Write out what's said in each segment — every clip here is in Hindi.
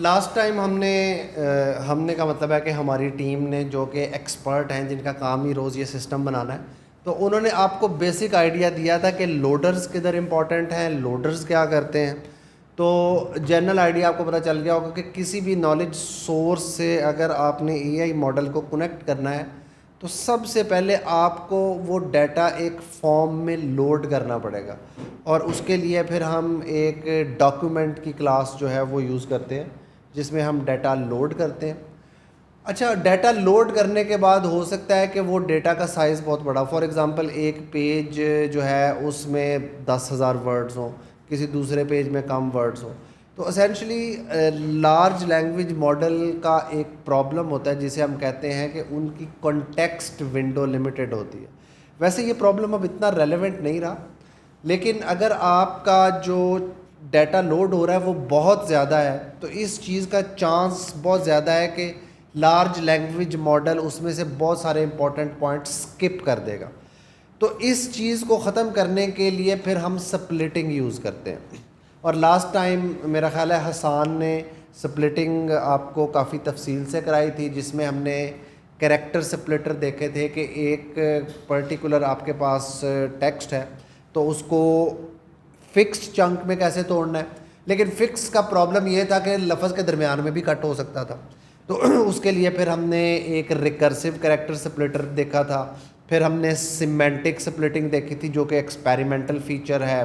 लास्ट टाइम हमने का मतलब है कि हमारी टीम ने जो कि एक्सपर्ट हैं जिनका काम ही रोज़ ये सिस्टम बनाना है, तो उन्होंने आपको बेसिक आइडिया दिया था कि लोडर्स किधर इंपॉर्टेंट हैं, लोडर्स क्या करते हैं। तो जनरल आइडिया आपको पता चल गया होगा कि किसी भी नॉलेज सोर्स से अगर आपने एआई मॉडल को कनेक्ट करना है तो सबसे पहले आपको वो डाटा एक फॉर्म में लोड करना पड़ेगा, और उसके लिए फिर हम एक डॉक्यूमेंट की क्लास जो है वो यूज़ करते हैं जिसमें हम डाटा लोड करते हैं। अच्छा, डाटा लोड करने के बाद हो सकता है कि वो डेटा का साइज़ बहुत बड़ा, फॉर एग्ज़ाम्पल एक पेज जो है उसमें 10,000 वर्ड्स हों, किसी दूसरे पेज में कम वर्ड्स हों। तो एसेंशली लार्ज लैंग्वेज मॉडल का एक प्रॉब्लम होता है जिसे हम कहते हैं कि उनकी कॉन्टेक्स्ट विंडो लिमिटेड होती है। वैसे ये प्रॉब्लम अब इतना रेलेवेंट नहीं रहा, लेकिन अगर आपका जो डाटा लोड हो रहा है वो बहुत ज़्यादा है तो इस चीज़ का चांस बहुत ज़्यादा है कि लार्ज लैंग्वेज मॉडल उसमें से बहुत सारे इंपॉर्टेंट पॉइंट स्किप कर देगा। तो इस चीज़ को ख़त्म करने के लिए फिर हम स्प्लिटिंग यूज़ करते हैं, और लास्ट टाइम मेरा ख्याल है हसान ने स्प्लिटिंग आपको काफ़ी तफसील से कराई थी, जिसमें हमने कैरेक्टर स्प्लिटर देखे थे कि एक पर्टिकुलर आपके पास टेक्स्ट है तो उसको फिक्स्ड चंक में कैसे तोड़ना है। लेकिन फिक्स का प्रॉब्लम ये था कि लफ्ज़ के दरमियान में भी कट हो सकता था, तो उसके लिए फिर हमने एक रिकर्सिव कैरेक्टर स्प्लिटर देखा था। फिर हमने सिमेंटिक स्प्लिटिंग देखी थी जो कि एक्सपेरिमेंटल फीचर है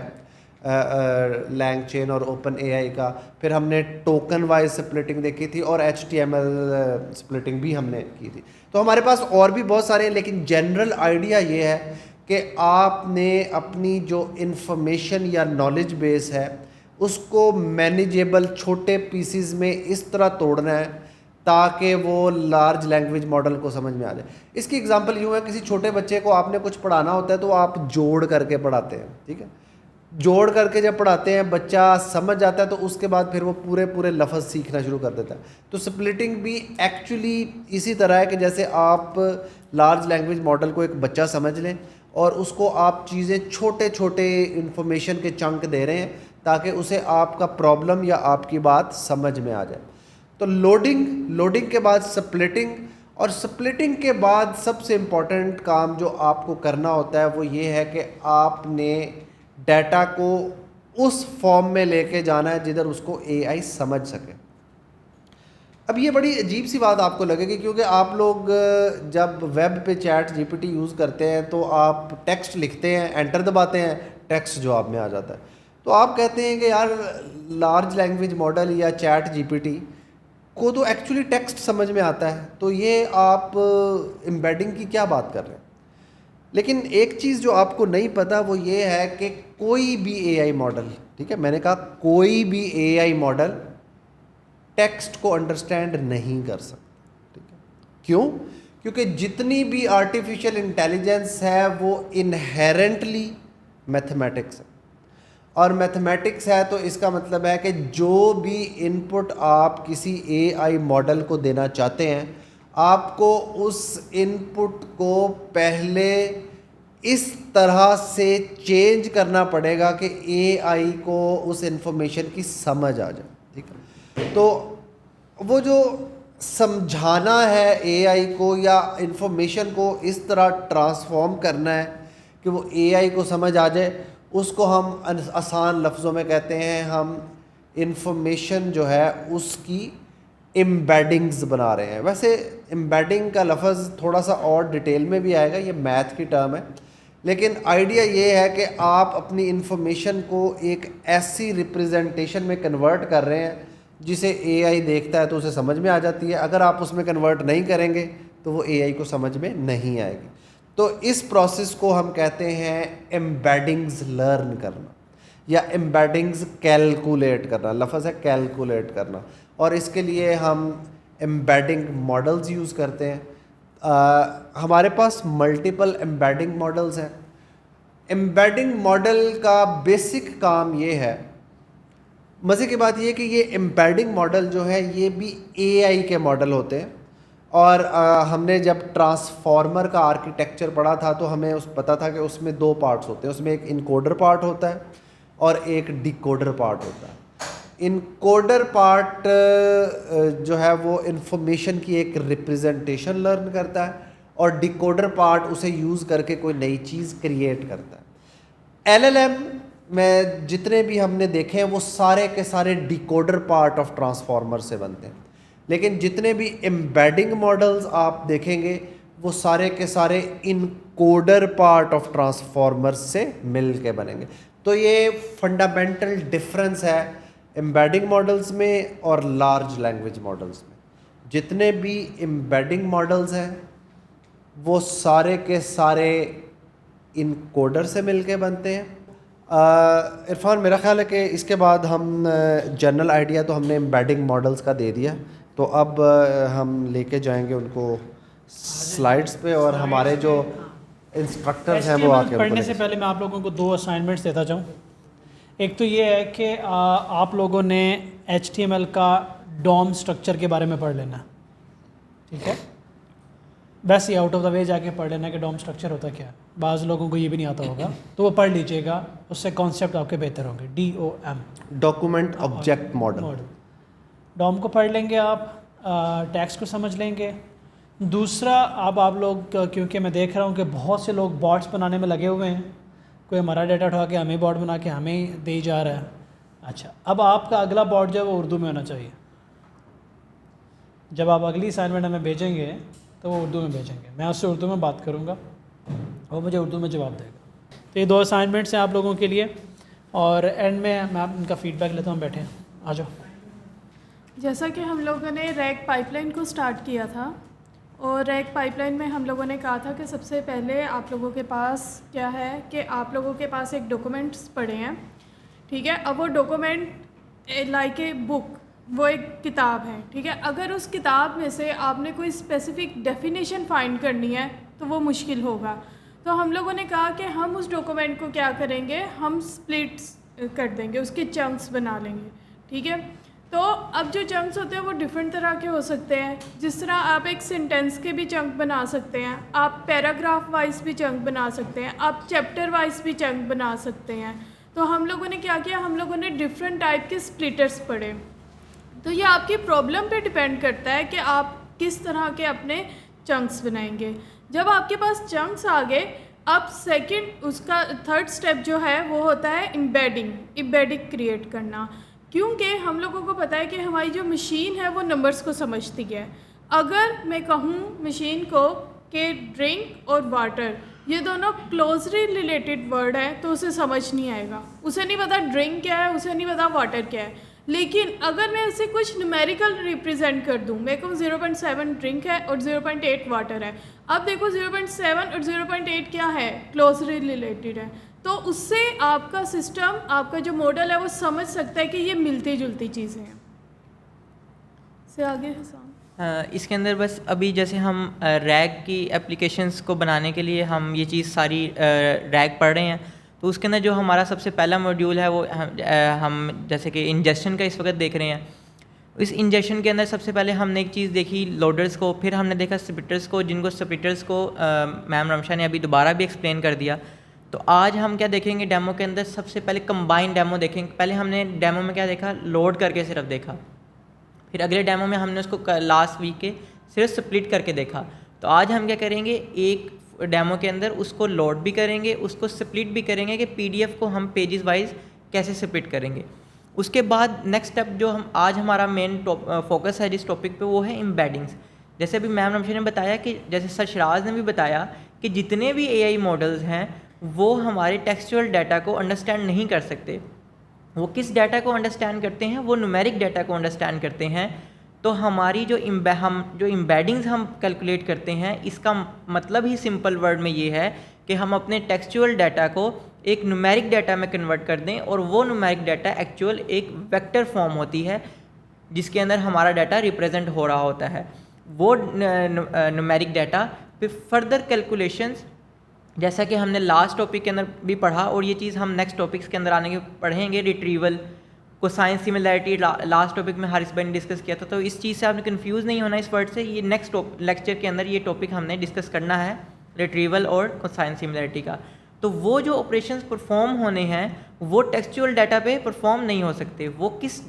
लैंग चेन और ओपन एआई का। फिर हमने टोकन वाइज स्प्लिटिंग देखी थी और HTML स्प्लिटिंग भी हमने की थी। तो हमारे पास और भी बहुत सारे हैं, लेकिन जनरल आइडिया ये है कि आपने अपनी जो इन्फॉर्मेशन या नॉलेज बेस है उसको मैनेजेबल छोटे पीसीज में इस तरह तोड़ना है ताकि वो लार्ज लैंग्वेज मॉडल को समझ में आ जाए। इसकी एग्जांपल यूँ है, किसी छोटे बच्चे को आपने कुछ पढ़ाना होता है तो आप जोड़ करके पढ़ाते हैं, ठीक है। जोड़ करके जब पढ़ाते हैं बच्चा समझ जाता है तो उसके बाद फिर वो पूरे पूरे लफ्ज़ सीखना शुरू कर देता है। तो स्प्लिटिंग भी एक्चुअली इसी तरह है कि जैसे आप लार्ज लैंग्वेज मॉडल को एक बच्चा समझ लें और उसको आप चीज़ें छोटे छोटे इन्फॉर्मेशन के चंक दे रहे हैं ताकि उसे आपका प्रॉब्लम या आपकी बात समझ में आ जाए। तो लोडिंग के बाद स्प्लिटिंग, और स्प्लिटिंग के बाद सबसे इम्पॉर्टेंट काम जो आपको करना होता है वो ये है कि आपने डाटा को उस फॉर्म में लेके जाना है जिधर उसको एआई समझ सके। अब ये बड़ी अजीब सी बात आपको लगेगी क्योंकि आप लोग जब वेब पे चैट जीपीटी यूज़ करते हैं तो आप टेक्स्ट लिखते हैं, एंटर दबाते हैं, टेक्स्ट जवाब में आ जाता है। तो आप कहते हैं कि यार लार्ज लैंग्वेज मॉडल या चैट जीपीटी को तो एक्चुअली टेक्स्ट समझ में आता है, तो ये आप एम्बेडिंग की क्या बात कर रहे हैं। लेकिन एक चीज़ जो आपको नहीं पता वो ये है कि कोई भी एआई मॉडल, ठीक है, मैंने कहा कोई भी एआई मॉडल टेक्स्ट को अंडरस्टैंड नहीं कर सकता, ठीक है। क्यों? क्योंकि जितनी भी आर्टिफिशियल इंटेलिजेंस है वो इनहेरेंटली मैथमेटिक्स है, और मैथमेटिक्स है तो इसका मतलब है कि जो भी इनपुट आप किसी एआई मॉडल को देना चाहते हैं आपको उस इनपुट को पहले इस तरह से चेंज करना पड़ेगा कि एआई को उस इंफॉर्मेशन की समझ आ जाए, ठीक है। तो वो जो समझाना है एआई को या इंफॉर्मेशन को इस तरह ट्रांसफॉर्म करना है कि वो एआई को समझ आ जाए, उसको हम आसान लफ्ज़ों में कहते हैं हम इंफॉर्मेशन जो है उसकी एम्बेडिंग्स बना रहे हैं। वैसे एम्बेडिंग का लफ्ज़ थोड़ा सा और डिटेल में भी आएगा, ये मैथ की टर्म है, लेकिन आइडिया ये है कि आप अपनी इंफॉर्मेशन को एक ऐसी रिप्रेजेंटेशन में कन्वर्ट कर रहे हैं जिसे एआई देखता है तो उसे समझ में आ जाती है। अगर आप उसमें कन्वर्ट नहीं करेंगे तो वो एआई को समझ में नहीं आएगी। तो इस प्रोसेस को हम कहते हैं एम्बेडिंग्स लर्न करना या एम्बेडिंग्स कैलकुलेट करना। लफ्ज़ है कैलकुलेट करना, और इसके लिए हम एम्बेडिंग मॉडल्स यूज़ करते हैं। हमारे पास मल्टीपल एम्बेडिंग मॉडल्स हैं। एम्बेडिंग मॉडल का बेसिक काम ये है, मज़े की बात ये है कि ये एम्बेडिंग मॉडल जो है ये भी एआई के मॉडल होते हैं, और हमने जब ट्रांसफॉर्मर का आर्किटेक्चर पढ़ा था तो हमें पता था कि उसमें दो पार्ट्स होते हैं, उसमें एक इनकोडर पार्ट होता है और एक डिकोडर पार्ट होता है। इनकोडर पार्ट जो है वो इंफॉर्मेशन की एक रिप्रेजेंटेशन लर्न करता है और डिकोडर पार्ट उसे यूज़ करके कोई नई चीज़ क्रिएट करता है। एलएलएम में जितने भी हमने देखे हैं वो सारे के सारे डिकोडर पार्ट ऑफ ट्रांसफार्मर से बनते हैं, लेकिन जितने भी एम्बेडिंग मॉडल्स आप देखेंगे वो सारे के सारे इनकोडर पार्ट ऑफ ट्रांसफार्मर से मिल के बनेंगे। तो ये फंडामेंटल डिफरेंस है एम्बेडिंग मॉडल्स में और लार्ज लैंग्वेज मॉडल्स में। जितने भी एम्बेडिंग मॉडल्स हैं वो सारे के सारे इनकोडर से मिलके बनते हैं। इरफान, मेरा ख्याल है कि इसके बाद हम जनरल आइडिया तो हमने एम्बेडिंग मॉडल्स का दे दिया, तो अब हम लेके जाएंगे उनको स्लाइड्स पे और हमारे जो इंस्ट्रक्टर्स हैं वो आके पढ़ने से पहले मैं आप लोगों को 2 असाइनमेंट्स देता जाऊँ। एक तो ये है कि आप लोगों ने HTML का डॉम स्ट्रक्चर के बारे में पढ़ लेना, ठीक है। वैसे ही आउट ऑफ द वे जाके पढ़ लेना कि डॉम स्ट्रक्चर होता क्या है। बाज़ लोगों को ये भी नहीं आता होगा तो वो पढ़ लीजिएगा, उससे कॉन्सेप्ट आपके बेहतर होंगे। DOM, document object model. DOM को पढ़ लेंगे आप, टैक्स को समझ लेंगे। दूसरा, अब आप लोग, क्योंकि मैं देख रहा हूँ कि बहुत से लोग बॉट्स बनाने में लगे हुए हैं, कोई हमारा डाटा उठा के हमें बॉट बना के हमें ही दे जा रहा है। अच्छा, अब आपका अगला बॉट जो है वो उर्दू में होना चाहिए। जब आप अगली असाइनमेंट हमें भेजेंगे तो वो उर्दू में भेजेंगे, मैं उससे उर्दू में बात करूँगा, वो मुझे उर्दू में जवाब देगा। तो ये 2 असाइनमेंट्स हैं आप लोगों के लिए, और एंड में मैं इनका फ़ीडबैक लेता हूँ। बैठे आ जाओ। जैसा कि हम लोगों ने रैक पाइपलाइन को स्टार्ट किया था, और रैक पाइपलाइन में हम लोगों ने कहा था कि सबसे पहले आप लोगों के पास क्या है कि आप लोगों के पास एक डॉक्यूमेंट्स पड़े हैं, ठीक है। अब वो डॉक्यूमेंट लाइक ए बुक, वो एक किताब है, ठीक है। अगर उस किताब में से आपने कोई स्पेसिफिक डेफिनेशन फाइंड करनी है तो वो मुश्किल होगा। तो हम लोगों ने कहा कि हम उस डॉक्यूमेंट को क्या करेंगे, हम स्प्लिट्स कर देंगे, उसके चंक्स बना लेंगे, ठीक है। तो अब जो चंक्स होते हैं वो डिफरेंट तरह के हो सकते हैं। जिस तरह आप एक सेंटेंस के भी चंक बना सकते हैं, आप पैराग्राफ वाइज भी चंक बना सकते हैं, आप चैप्टर वाइज भी चंक बना सकते हैं। तो हम लोगों ने क्या किया, हम लोगों ने डिफरेंट टाइप के स्प्लिटर्स पढ़े। तो ये आपकी प्रॉब्लम पे डिपेंड करता है कि आप किस तरह के अपने चंक्स बनाएंगे। जब आपके पास चंक्स आ गए, अब सेकंड उसका थर्ड स्टेप जो है वो होता है एम्बेडिंग क्रिएट करना। क्योंकि हम लोगों को पता है कि हमारी जो मशीन है वो नंबर्स को समझती है। अगर मैं कहूँ मशीन को कि ड्रिंक और वाटर ये दोनों क्लोजली रिलेटेड वर्ड हैं तो उसे समझ नहीं आएगा, उसे नहीं पता ड्रिंक क्या है, उसे नहीं पता वाटर क्या है। लेकिन अगर मैं उसे कुछ न्यूमेरिकल रिप्रेजेंट कर दूँ, मैं कहूँ 0.7 ड्रिंक है और 0.8 वाटर है। अब देखो 0.7 और 0.8 क्या है, क्लोजली रिलेटेड है। तो उससे आपका सिस्टम, आपका जो मॉडल है वो समझ सकता है कि ये मिलती जुलती चीज़ें हैं। से आगे हसन, इसके अंदर बस अभी जैसे हम रैग की एप्लीकेशंस को बनाने के लिए हम ये चीज़ सारी रैग पढ़ रहे हैं, तो उसके अंदर जो हमारा सबसे पहला मॉड्यूल है वो हम जैसे कि इंजेक्शन का इस वक्त देख रहे हैं। इस इंजेक्शन के अंदर सबसे पहले हमने एक चीज़ देखी लोडर्स को, फिर हमने देखा स्प्लिटर्स को, जिनको स्प्लिटर्स को मैम रमशा ने अभी दोबारा भी एक्सप्लेन कर दिया। तो आज हम क्या देखेंगे डेमो के अंदर, सबसे पहले कंबाइन डेमो देखेंगे। पहले हमने डेमो में क्या देखा, लोड करके सिर्फ देखा, फिर अगले डेमो में हमने उसको लास्ट वीक के सिर्फ स्प्लिट करके देखा। तो आज हम क्या करेंगे, एक डेमो के अंदर उसको लोड भी करेंगे, उसको स्प्लिट भी करेंगे कि PDF को हम पेजेस वाइज कैसे स्प्लिट करेंगे। उसके बाद नेक्स्ट स्टेप जो हम आज हमारा मेन फोकस है जिस टॉपिक पे, वो है एम्बेडिंग्स। जैसे अभी मैम रमशा ने बताया कि जैसे सरशराज ने भी बताया कि जितने भी AI मॉडल्स हैं वो हमारे टेक्सचुअल डाटा को अंडरस्टैंड नहीं कर सकते। वो किस डाटा को अंडरस्टैंड करते हैं, वो न्यूमेरिक डाटा को अंडरस्टैंड करते हैं। तो हमारी जो एम्बेडिंग्स हम कैलकुलेट करते हैं, इसका मतलब ही सिंपल वर्ड में ये है कि हम अपने टेक्सचुअल डाटा को एक न्यूमेरिक डाटा में कन्वर्ट कर दें, और वो न्यूमेरिक डाटा एक्चुअल एक वेक्टर फॉर्म होती है जिसके अंदर हमारा डाटा रिप्रेजेंट हो रहा होता है। वो न्यूमेरिक डाटा पे फर्दर कैलकुलेशंस, जैसा कि हमने लास्ट टॉपिक के अंदर भी पढ़ा और ये चीज़ हम नेक्स्ट टॉपिक्स के अंदर आने के पढ़ेंगे, रिट्रीवल को साइंस सिमिलैरिटी लास्ट टॉपिक में हारिस भाई ने डिस्कस किया था। तो इस चीज़ से आपने कंफ्यूज नहीं होना इस वर्ड से। ये नेक्स्ट लेक्चर के अंदर ये टॉपिक हमने डिस्कस करना है, रिट्रीवल और साइंस सिमिलैरिटी का। तो वो जो ऑपरेशंस परफॉर्म होने हैं वो टेक्सचुअल डाटा पे परफॉर्म नहीं हो सकते। वो किस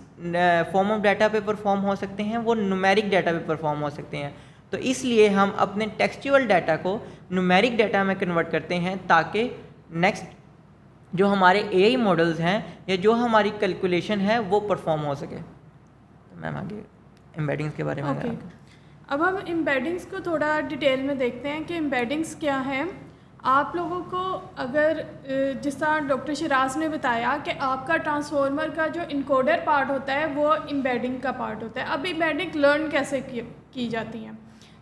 फॉर्म ऑफ डाटा पे परफॉर्म हो सकते हैं? वो न्यूमेरिक डाटा पे परफॉर्म हो सकते हैं। तो इसलिए हम अपने टेक्सचुअल डाटा को न्यूमेरिक डाटा में कन्वर्ट करते हैं ताकि नेक्स्ट जो हमारे एआई मॉडल्स हैं या जो हमारी कैलकुलेशन है वो परफॉर्म हो सके। तो मैम आगे एम्बेडिंग्स के बारे में ओके, अब हम एम्बेडिंग्स को थोड़ा डिटेल में देखते हैं कि एम्बेडिंग्स क्या है। आप लोगों को अगर जिस तरह डॉक्टर शिराज ने बताया कि आपका ट्रांसफॉर्मर का जो इनकोडर पार्ट होता है वो एम्बेडिंग का पार्ट होता है। अब एम्बेडिंग लर्न कैसे की जाती हैं?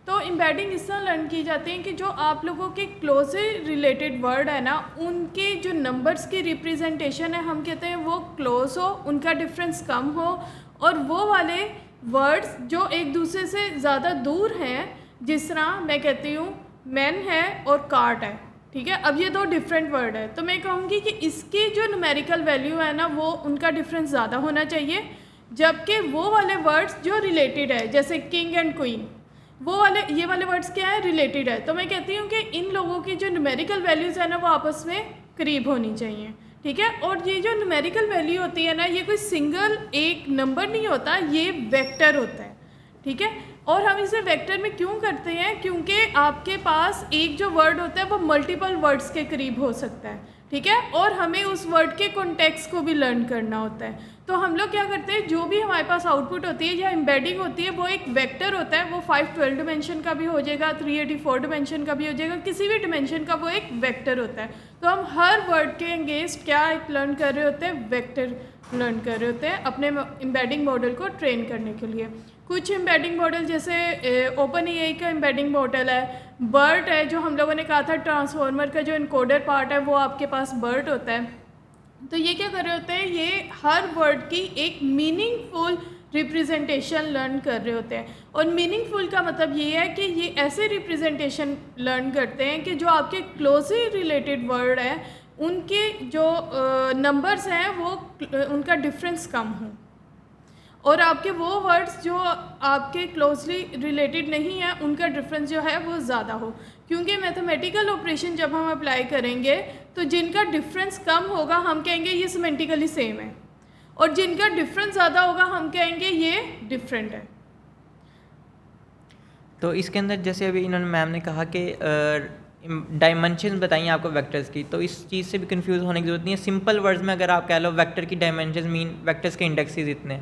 तो एम्बेडिंग इस तरह लर्न की जाती है कि जो आप लोगों के क्लोजली रिलेटेड वर्ड है ना, उनके जो नंबर्स की रिप्रेजेंटेशन है हम कहते हैं वो क्लोज हो, उनका डिफरेंस कम हो, और वो वाले वर्ड्स जो एक दूसरे से ज़्यादा दूर हैं, जिस तरह मैं कहती हूँ मैन है और कार्ट है, ठीक है। अब ये दो डिफरेंट वर्ड है, तो मैं कहूँगी कि इसकी जो न्यूमेरिकल वैल्यू है ना वो उनका डिफरेंस ज़्यादा होना चाहिए, जबकि वो वाले वर्ड्स जो रिलेटेड है जैसे किंग एंड क्वीन, वो वाले ये वाले वर्ड्स क्या है, रिलेटेड है। तो मैं कहती हूँ कि इन लोगों की जो न्यूमेरिकल वैल्यूज़ है ना वो आपस में करीब होनी चाहिए, ठीक है। और ये जो न्यूमेरिकल वैल्यू होती है ना, ये कोई सिंगल एक नंबर नहीं होता, ये वेक्टर होता है, ठीक है। और हम इसे वेक्टर में क्यों करते हैं? क्योंकि आपके पास एक जो वर्ड होता है वो मल्टीपल वर्ड्स के करीब हो सकता है, ठीक है, और हमें उस वर्ड के कॉन्टेक्स्ट को भी लर्न करना होता है। तो हम लोग क्या करते हैं, जो भी हमारे पास आउटपुट होती है या एम्बेडिंग होती है वो एक वेक्टर होता है। वो 512 डिमेंशन का भी हो जाएगा, 384 डिमेंशन का भी हो जाएगा, किसी भी डिमेंशन का वो एक वेक्टर होता है। तो हम हर वर्ड के अगेंस्ट क्या एक लर्न कर रहे होते हैं, वेक्टर लर्न कर रहे होते हैं अपने एम्बेडिंग मॉडल को ट्रेन करने के लिए। कुछ एम्बेडिंग मॉडल जैसे ओपन एआई का एम्बेडिंग मॉडल है, बर्ट है, जो हम लोगों ने कहा था ट्रांसफॉर्मर का जो इनकोडर पार्ट है वो आपके पास बर्ट होता है। तो ये क्या कर रहे होते हैं, ये हर वर्ड की एक मीनिंगफुल रिप्रेजेंटेशन लर्न कर रहे होते हैं। और मीनिंगफुल का मतलब ये है कि ये ऐसे रिप्रेजेंटेशन लर्न करते हैं कि जो आपके क्लोजली रिलेटेड वर्ड है उनके जो नंबर्स हैं वो उनका डिफरेंस कम हो, और आपके वो वर्ड्स जो आपके क्लोजली रिलेटेड नहीं है उनका डिफरेंस जो है वो ज़्यादा हो। क्योंकि मैथमेटिकल ऑपरेशन जब हम अप्लाई करेंगे तो जिनका डिफरेंस कम होगा हम कहेंगे ये सिमेंटिकली सेम है, और जिनका डिफरेंस ज़्यादा होगा हम कहेंगे ये डिफरेंट है। तो इसके अंदर जैसे अभी इन्होंने मैम ने कहा कि डायमेंशन बताइए आपको वेक्टर्स की, तो इस चीज़ से भी कंफ्यूज होने की जरूरत नहीं है। सिंपल वर्ड्स में अगर आप कह लो वेक्टर की डायमेंशन मीन वेक्टर्स के इंडेक्सेस इतने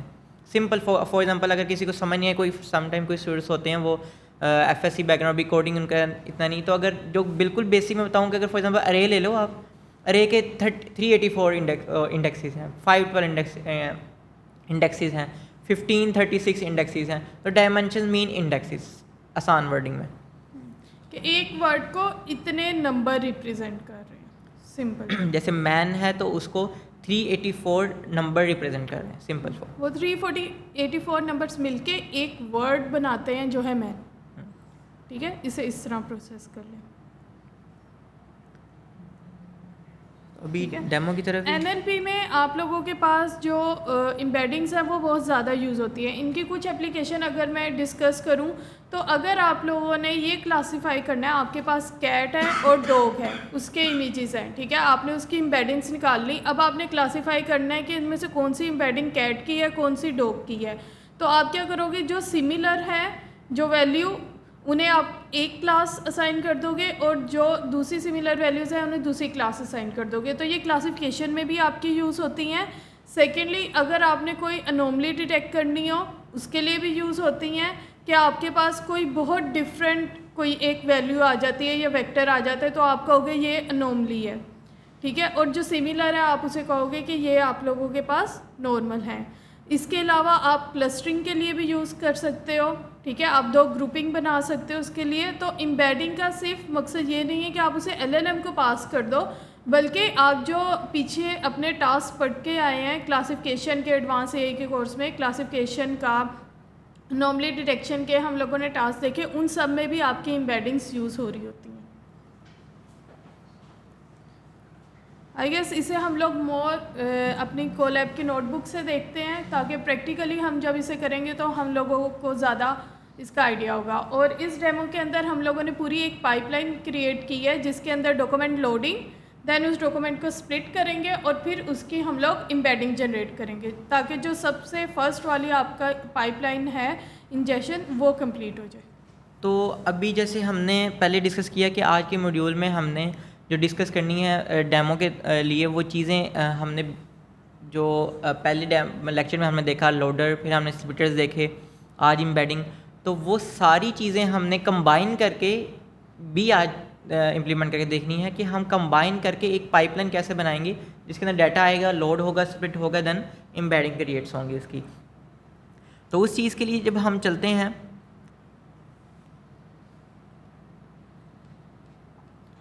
सिंपल। फॉर एग्जांपल अगर किसी को समझ नहीं है, कोई समटाइम कोई स्टूडेंट्स होते हैं वो एफएससी बैकग्राउंड भी कोडिंग उनका इतना नहीं, तो अगर जो बिल्कुल बेसिक में बताऊँ कि अगर फॉर एग्जांपल अरे ले लो आप, अरे के 384 इंडेक्सेस हैं, 512 इंडेक्सेस हैं, 1536 इंडेक्सेस हैं। तो डायमेंशन मीन इंडेक्सेस आसान वर्डिंग में कि एक वर्ड को इतने नंबर रिप्रेजेंट कर रहे हैं, सिंपल। जैसे मैन है तो उसको 384 नंबर रिप्रेजेंट कर रहे हैं, सिंपल फॉर वो 384 नंबर्स मिलके एक वर्ड बनाते हैं जो है मैन, ठीक है। इसे इस तरह प्रोसेस कर लें। अभी डेमो की तरफ एनएलपी में आप लोगों के पास जो एम्बेडिंग्स हैं वो बहुत ज़्यादा यूज़ होती है। इनकी कुछ एप्लीकेशन अगर मैं डिस्कस करूं तो अगर आप लोगों ने ये क्लासिफाई करना है, आपके पास कैट है और डॉग है, उसके इमेजेस हैं, ठीक है, आपने उसकी एम्बेडिंग्स निकाल ली। अब आपने क्लासिफाई करना है कि इनमें से कौन सी एम्बेडिंग कैट की है, कौन सी डॉग की है। तो आप क्या करोगे, जो सिमिलर है जो वैल्यू उन्हें आप एक क्लास असाइन कर दोगे और जो दूसरी सिमिलर वैल्यूज़ हैं उन्हें दूसरी क्लास असाइन कर दोगे। तो ये क्लासिफिकेशन में भी आपकी यूज़ होती हैं। सेकेंडली अगर आपने कोई अनोमली डिटेक्ट करनी हो उसके लिए भी यूज़ होती हैं कि आपके पास कोई बहुत डिफरेंट कोई एक वैल्यू आ जाती है या वेक्टर आ जाता है तो आप कहोगे ये अनोमली है, ठीक है, और जो सिमिलर है आप उसे कहोगे कि ये आप लोगों के पास नॉर्मल है। इसके अलावा आप क्लस्टरिंग के लिए भी यूज़ कर सकते हो, ठीक है, आप दो ग्रुपिंग बना सकते हो उसके लिए। तो एम्बेडिंग का सिर्फ मकसद ये नहीं है कि आप उसे एलएलएम को पास कर दो, बल्कि आप जो पीछे अपने टास्क पढ़ के आए हैं क्लासिफिकेशन के एडवांस एआई के कोर्स में, क्लासिफिकेशन का, नॉर्मली डिटेक्शन के हम लोगों ने टास्क देखे, उन सब में भी आपकी एम्बेडिंग्स यूज़ हो रही होती हैं। आई गेस इसे हम लोग मोर अपनी कोलैब की नोटबुक से देखते हैं ताकि प्रैक्टिकली हम जब इसे करेंगे तो हम लोगों को ज़्यादा इसका आइडिया होगा। और इस डेमो के अंदर हम लोगों ने पूरी एक पाइपलाइन क्रिएट की है जिसके अंदर डॉक्यूमेंट लोडिंग, देन उस डॉक्यूमेंट को स्प्लिट करेंगे और फिर उसकी हम लोग एम्बेडिंग जनरेट करेंगे ताकि जो सबसे फर्स्ट वाली आपका पाइपलाइन है इंजेक्शन वो कंप्लीट हो जाए। तो अभी जैसे हमने पहले डिस्कस किया कि आज के मॉड्यूल में हमने जो डिस्कस करनी है डेमो के लिए वो चीज़ें हमने जो पहले लेक्चर में हमने देखा लोडर, फिर हमने स्प्लिटर्स देखे, आज एम्बेडिंग, तो वो सारी चीज़ें हमने कंबाइन करके भी आज इम्प्लीमेंट करके देखनी है कि हम कंबाइन करके एक पाइपलाइन कैसे बनाएंगे जिसके अंदर डाटा आएगा, लोड होगा, स्प्लिट होगा, देन एम्बेडिंग क्रिएट्स होंगे इसकी। तो उस चीज़ के लिए जब हम चलते हैं,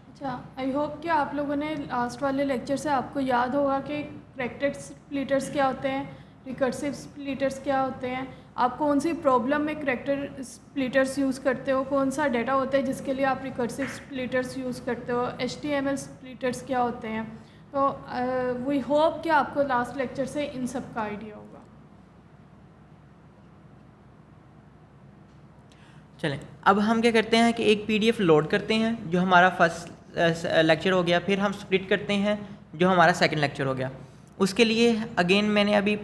अच्छा, आई होप कि आप लोगों ने लास्ट वाले लेक्चर से आपको याद होगा कि करेक्टेड स्प्लिटर्स क्या होते हैं, रिकर्सिव स्प्लिटर्स क्या होते हैं, आप कौन सी प्रॉब्लम में करेक्टेड स्प्लिटर्स यूज़ करते हो, कौन सा डाटा होता है जिसके लिए आप रिकर्सिव स्प्लिटर्स यूज़ करते हो, HTML स्प्लिटर्स क्या होते हैं। तो वी होप कि आपको लास्ट लेक्चर से इन सब का आइडिया होगा। चलें अब हम क्या करते हैं कि एक PDF लोड करते हैं जो हमारा फर्स्ट लेक्चर हो गया, फिर हम स्प्लिट करते हैं जो हमारा सेकंड लेक्चर हो गया। उसके लिए अगेन मैंने अभी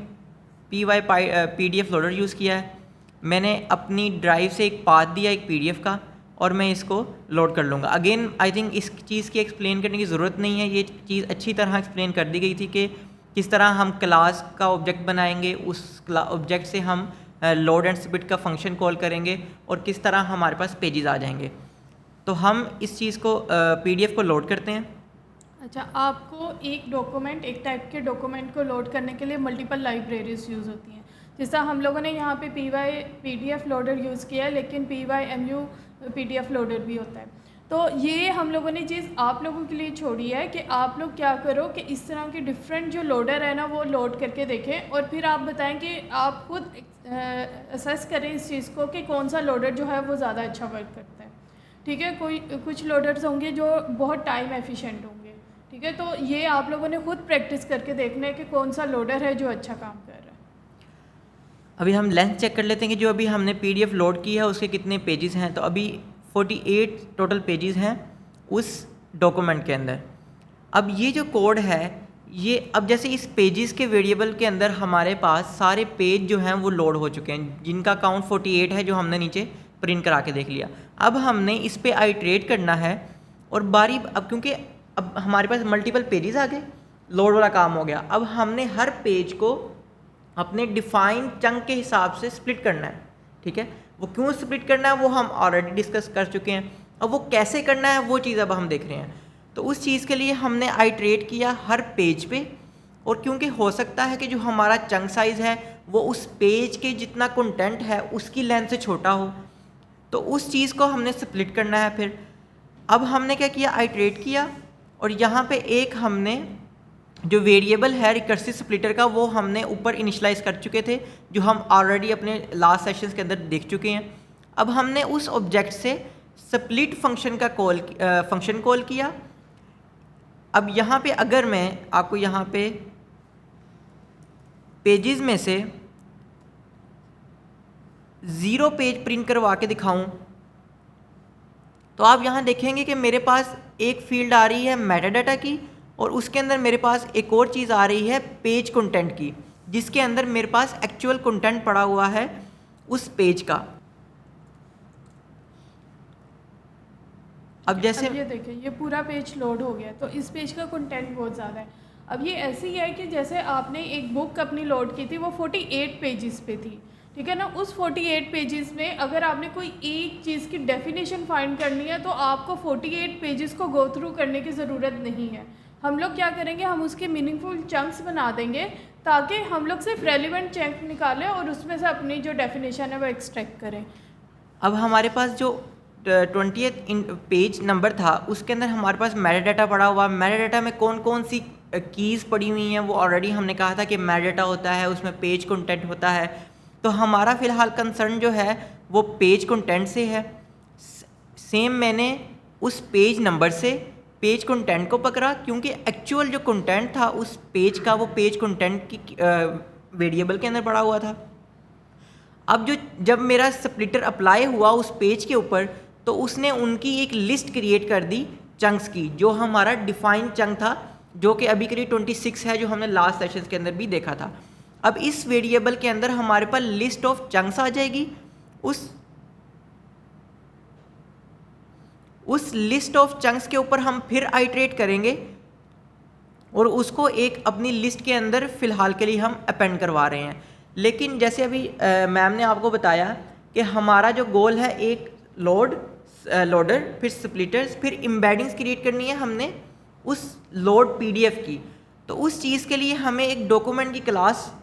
PDF लोडर यूज़ किया है। मैंने अपनी ड्राइव से एक पाथ दिया एक PDF का और मैं इसको लोड कर लूँगा। अगेन आई थिंक इस चीज़ की एक्सप्लेन करने की ज़रूरत नहीं है, ये चीज़ अच्छी तरह एक्सप्लेन कर दी गई थी कि किस तरह हम क्लास का ऑब्जेक्ट बनाएंगे, उस ऑब्जेक्ट से हम लोड एंड स्प्लिट का फंक्शन कॉल करेंगे और किस तरह हमारे पास पेजेस आ जाएंगे। तो हम इस चीज़ को PDF को लोड करते हैं। अच्छा, आपको एक डॉक्यूमेंट, एक टाइप के डॉक्यूमेंट को लोड करने के लिए मल्टीपल लाइब्रेरीज यूज़ होती हैं। जैसा हम लोगों ने यहाँ पे PDF लोडर यूज़ किया है, लेकिन PYMU PDF लोडर भी होता है। तो ये हम लोगों ने चीज़ आप लोगों के लिए छोड़ी है कि आप लोग क्या करो कि इस तरह के डिफरेंट जो लोडर है ना वो लोड करके देखें और फिर आप बताएं कि आप खुद असेस करें इस चीज़ को कि कौन सा लोडर जो है वो ज़्यादा अच्छा वर्क करता है। ठीक है, कुछ लोडर्स होंगे जो बहुत टाइम एफिशिएंट होंगे। ठीक है, तो ये आप लोगों ने खुद प्रैक्टिस करके देखना है कि कौन सा लोडर है जो अच्छा काम कर रहा है। अभी हम लेंथ चेक कर लेते हैं कि जो अभी हमने PDF लोड की है उसके कितने पेजेस हैं। तो अभी 48 टोटल पेजेस हैं उस डॉक्यूमेंट के अंदर। अब ये जो कोड है ये अब जैसे इस पेजेस के वेरिएबल के अंदर हमारे पास सारे पेज जो हैं वो लोड हो चुके हैं जिनका काउंट 48 है, जो हमने नीचे प्रिंट करा के देख लिया। अब हमने इस पे आइट्रेट करना है और अब क्योंकि अब हमारे पास मल्टीपल पेजेस आ गए, लोड वाला काम हो गया। अब हमने हर पेज को अपने डिफाइंड चंक के हिसाब से स्प्लिट करना है। ठीक है, वो क्यों स्प्लिट करना है वो हम ऑलरेडी डिस्कस कर चुके हैं। अब वो कैसे करना है वो चीज़ अब हम देख रहे हैं। तो उस चीज़ के लिए हमने आइट्रेट किया हर पेज पे, और क्योंकि हो सकता है कि जो हमारा चंक साइज़ है वो उस पेज के जितना कंटेंट है उसकी लेंथ से छोटा हो, तो उस चीज़ को हमने स्प्लिट करना है। फिर अब हमने क्या किया, आइट्रेट किया और यहाँ पे एक हमने जो वेरिएबल है रिकर्सिव स्प्लिटर का वो हमने ऊपर इनिशलाइज कर चुके थे, जो हम ऑलरेडी अपने लास्ट सेशंस के अंदर देख चुके हैं। अब हमने उस ऑब्जेक्ट से स्प्लिट फंक्शन का फंक्शन कॉल किया। अब यहाँ पे अगर मैं आपको यहाँ पे पेजेस में से 0 पेज प्रिंट करवा के दिखाऊं तो आप यहाँ देखेंगे कि मेरे पास एक फील्ड आ रही है मेटाडाटा की और उसके अंदर मेरे पास एक और चीज़ आ रही है पेज कंटेंट की, जिसके अंदर मेरे पास एक्चुअल कंटेंट पड़ा हुआ है उस पेज का। अब जैसे ये देखिए ये पूरा पेज लोड हो गया, तो इस पेज का कंटेंट बहुत ज़्यादा है। अब ये ऐसे ही है कि जैसे आपने एक बुक अपनी लोड की थी वो 48 पेजेस पे थी, ठीक है ना। उस 48 पेजेस में अगर आपने कोई एक चीज़ की डेफिनेशन फाइंड करनी है तो आपको 48 पेजेस को गो थ्रू करने की ज़रूरत नहीं है। हम लोग क्या करेंगे, हम उसके मीनिंगफुल चंक्स बना देंगे ताकि हम लोग सिर्फ रेलिवेंट चंक निकालें और उसमें से अपनी जो डेफिनेशन है वो एक्सट्रैक्ट करें। अब हमारे पास जो 20th पेज नंबर था उसके अंदर हमारे पास मेटाडाटा पड़ा हुआ। मेटाडाटा में कौन कौन सी कीज़ पड़ी हुई हैं वो ऑलरेडी हमने कहा था कि मेटाडाटा होता है, उसमें पेज कंटेंट होता है। तो हमारा फ़िलहाल कंसर्न जो है वो पेज कंटेंट से है। सेम मैंने उस पेज नंबर से पेज कंटेंट को पकड़ा, क्योंकि एक्चुअल जो कंटेंट था उस पेज का वो पेज कंटेंट की वेरिएबल के अंदर पड़ा हुआ था। अब जब मेरा स्प्लिटर अप्लाई हुआ उस पेज के ऊपर तो उसने उनकी एक लिस्ट क्रिएट कर दी चंक्स की, जो हमारा डिफाइंड चंक था, जो कि अभी के लिए 26 है, जो हमने लास्ट सेशन के अंदर भी देखा था। अब इस वेरिएबल के अंदर हमारे पास लिस्ट ऑफ चंक्स आ जाएगी। उस लिस्ट ऑफ चंक्स के ऊपर हम फिर आइटरेट करेंगे और उसको एक अपनी लिस्ट के अंदर फ़िलहाल के लिए हम अपेंड करवा रहे हैं। लेकिन जैसे अभी मैम ने आपको बताया कि हमारा जो गोल है, एक लोडर, फिर स्प्लिटर्स, फिर एम्बेडिंग्स क्रिएट करनी है हमने उस लोड पीडीएफ की। तो उस चीज़ के लिए हमें एक डॉक्यूमेंट की क्लास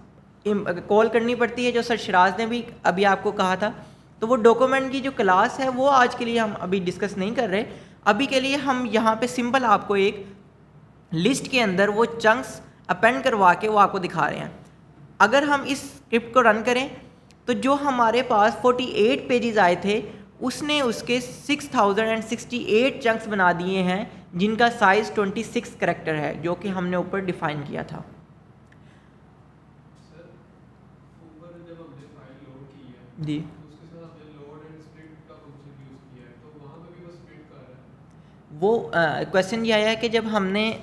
कॉल करनी पड़ती है, जो सर शिराज ने भी अभी आपको कहा था। तो वो डॉक्यूमेंट की जो क्लास है वो आज के लिए हम अभी डिस्कस नहीं कर रहे। अभी के लिए हम यहाँ पे सिंपल आपको एक लिस्ट के अंदर वो चंक्स अपेंड करवा के वो आपको दिखा रहे हैं। अगर हम इस स्क्रिप्ट को रन करें तो जो हमारे पास 48 पेजेस आए थे, उसने उसके 6068 चंक्स बना दिए हैं, जिनका साइज़ 26 करैक्टर है, जो कि हमने ऊपर डिफाइन किया था। जी, वो क्वेश्चन ये आया है कि जब हमने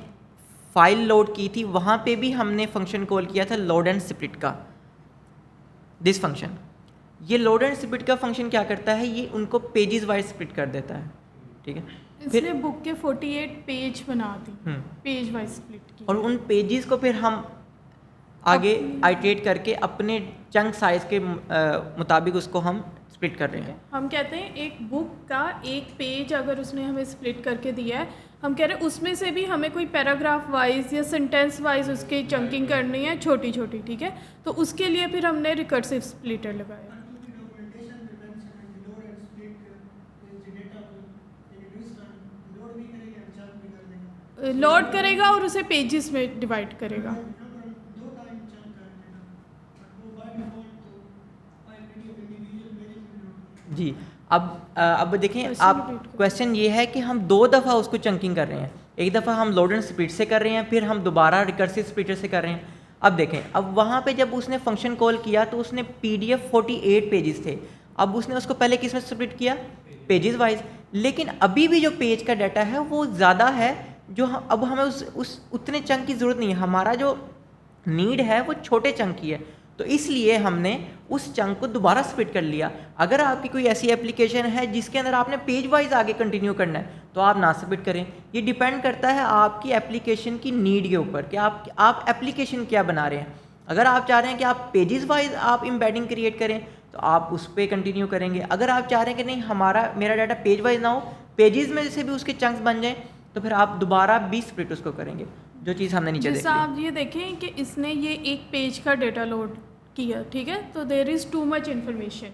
फाइल लोड की थी वहाँ पे भी हमने फंक्शन कॉल किया था लोड एंड स्प्लिट का, दिस फंक्शन। ये लोड एंड स्प्लिट का फंक्शन क्या करता है, ये उनको पेजेस वाइज स्प्लिट कर देता है, ठीक है। इसलिए बुक के 48 पेज बना दी, पेज वाइज स्प्लिट की, और उन पेजेस को फिर हम आगे आइटरेट करके अपने चंक साइज के मुताबिक उसको हम स्प्लिट कर रहे हैं। हम कहते हैं एक बुक का एक पेज अगर उसने हमें स्प्लिट करके दिया है, हम कह रहे हैं उसमें से भी हमें कोई पैराग्राफ वाइज या सेंटेंस वाइज उसकी चंकिंग करनी है छोटी छोटी, ठीक है। तो उसके लिए फिर हमने रिकर्सिव स्प्लिटर लगाया। लोड करेगा और उसे पेजेस में डिवाइड करेगा। जी, अब देखें आप, क्वेश्चन ये है कि हम 2 दफ़ा उसको चंकिंग कर रहे हैं। एक दफ़ा हम लोड एंड स्प्लिट से कर रहे हैं, फिर हम दोबारा रिकर्सिव स्प्लिटर से कर रहे हैं। अब देखें, अब वहाँ पे जब उसने फंक्शन कॉल किया तो उसने पीडीएफ 48 पेजेस थे। अब उसने उसको पहले किस में स्प्लिट किया, पेजेस वाइज। लेकिन अभी भी जो पेज का डाटा है वो ज़्यादा है, जो अब हमें उस उतने चंक की ज़रूरत नहीं है। हमारा जो नीड है वो छोटे चंक की है, तो इसलिए हमने उस चंक को दोबारा स्प्लिट कर लिया। अगर आपकी कोई ऐसी एप्लीकेशन है जिसके अंदर आपने पेज वाइज आगे कंटिन्यू करना है तो आप ना स्प्लिट करें। ये डिपेंड करता है आपकी एप्लीकेशन की नीड के ऊपर कि आप एप्लीकेशन क्या बना रहे हैं। अगर आप चाह रहे हैं कि आप पेजेस वाइज आप एम्बेडिंग क्रिएट करें तो आप उस पर कंटिन्यू करेंगे। अगर आप चाह रहे हैं कि नहीं मेरा डाटा पेज वाइज ना हो, पेजेस में से भी उसके चंक्स बन जाएँ, तो फिर आप दोबारा भी स्प्लिट उसको करेंगे, जो चीज़ हमने नीचे देखी। जैसा आप ये देखें कि इसने ये एक पेज का डेटा लोड किया, ठीक है, तो there is too much information,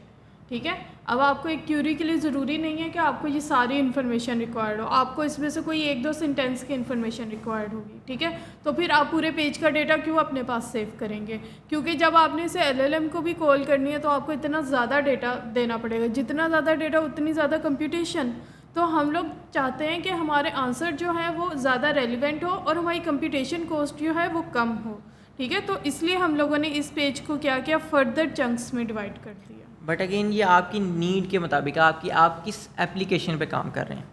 ठीक है। अब आपको एक क्यूरी के लिए ज़रूरी नहीं है कि आपको ये सारी इन्फॉर्मेशन रिक्वायर्ड हो, आपको इसमें से कोई 1-2 सेंटेंस की इन्फॉर्मेशन रिक्वायर्ड होगी, ठीक है। तो फिर आप पूरे पेज का डेटा क्यों अपने पास सेव करेंगे, क्योंकि जब आपने इसे LLM को भी कॉल करनी है तो आपको इतना ज़्यादा डेटा देना पड़ेगा। जितना ज़्यादा डेटा उतनी ज़्यादा कंप्यूटेशन। तो हम लोग चाहते हैं कि हमारे आंसर जो है वो ज़्यादा रेलिवेंट हो और हमारी कंप्यूटेशन कॉस्ट जो है वो कम हो, ठीक है। तो इसलिए हम लोगों ने इस पेज को क्या किया, फर्दर चंक्स में डिवाइड कर दिया। बट अगेन ये आपकी नीड के मुताबिक आप किस एप्लीकेशन पे काम कर रहे हैं।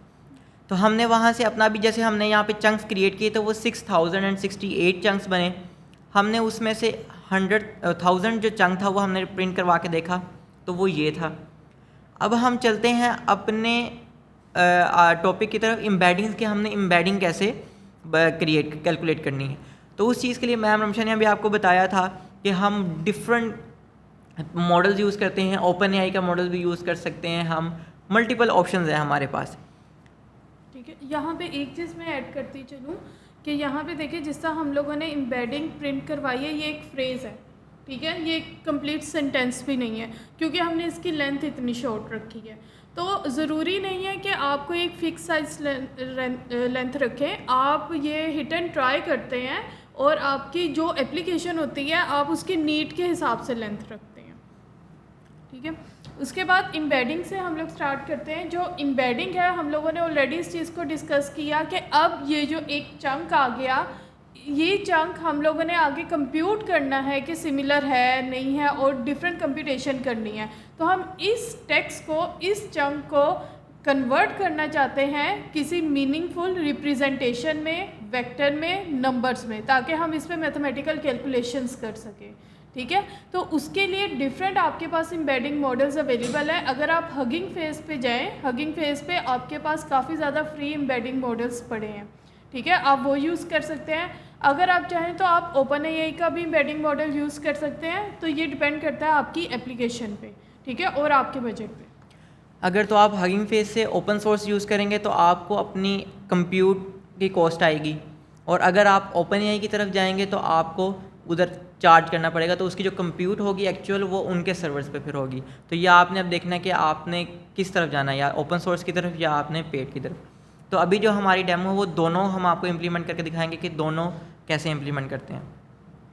तो हमने वहाँ से अपना भी, जैसे हमने यहाँ पे चंक्स क्रिएट किए तो वो 6068 चंक्स बने। हमने उसमें से 1000 जो चंक था वो हमने प्रिंट करवा के देखा तो वो ये था। अब हम चलते हैं अपने टॉपिक की तरफ, एम्बेडिंग्स के। हमने एम्बेडिंग कैसे कैलकुलेट करनी है, तो उस चीज़ के लिए मैम रमशा ने अभी आपको बताया था कि हम डिफरेंट मॉडल्स यूज़ करते हैं। ओपन एआई का मॉडल भी यूज़ कर सकते हैं हम, मल्टीपल ऑप्शंस हैं हमारे पास, ठीक है। यहाँ पे एक चीज़ मैं ऐड करती चलूँ कि यहाँ पे देखिए, जिस तरह हम लोगों ने एम्बेडिंग प्रिंट करवाई है, ये एक फ्रेज़ है, ठीक है, ये एक कंप्लीट सेंटेंस भी नहीं है, क्योंकि हमने इसकी लेंथ इतनी शॉर्ट रखी है। तो ज़रूरी नहीं है कि आपको एक फ़िक्स साइज लेंथ रखें। आप ये हिट एंड ट्राई करते हैं और आपकी जो एप्लीकेशन होती है आप उसकी नीड के हिसाब से लेंथ रखते हैं, ठीक है। उसके बाद एम्बेडिंग से हम लोग स्टार्ट करते हैं। जो एम्बेडिंग है, हम लोगों ने ऑलरेडी इस चीज़ को डिस्कस किया कि अब ये जो एक चंक आ गया, ये चंक हम लोगों ने आगे कंप्यूट करना है कि सिमिलर है नहीं है और डिफरेंट कंप्यूटेशन करनी है। तो हम इस टेक्स्ट को, इस चंक को कन्वर्ट करना चाहते हैं किसी मीनिंगफुल रिप्रेजेंटेशन में, वेक्टर में, नंबर्स में, ताकि हम इस पे मैथमेटिकल कैलकुलेशंस कर सकें, ठीक है। तो उसके लिए डिफरेंट आपके पास एम्बेडिंग मॉडल्स अवेलेबल है। अगर आप हगिंग फेस पे जाएं, हगिंग फेस पे आपके पास काफ़ी ज़्यादा फ्री एम्बेडिंग मॉडल्स पड़े हैं, ठीक है, आप वो यूज़ कर सकते हैं। अगर आप चाहें तो आप ओपन एआई का भी एम्बेडिंग मॉडल यूज़ कर सकते हैं। तो ये डिपेंड करता है आपकी एप्लीकेशन पे, ठीक है, और आपके बजट पे। अगर तो आप हगिंग फेस से ओपन सोर्स यूज़ करेंगे तो आपको अपनी कंप्यूट की कॉस्ट आएगी, और अगर आप ओपन एआई की तरफ जाएंगे तो आपको उधर चार्ज करना पड़ेगा, तो उसकी जो कंप्यूट होगी एक्चुअल वो उनके सर्वर्स पे फिर होगी। तो ये आपने अब देखना है कि आपने किस तरफ जाना है, या ओपन सोर्स की तरफ या आपने पेड की तरफ। तो अभी जो हमारी डेमो है वो दोनों हम आपको इम्प्लीमेंट करके दिखाएंगे कि दोनों कैसे इम्प्लीमेंट करते हैं।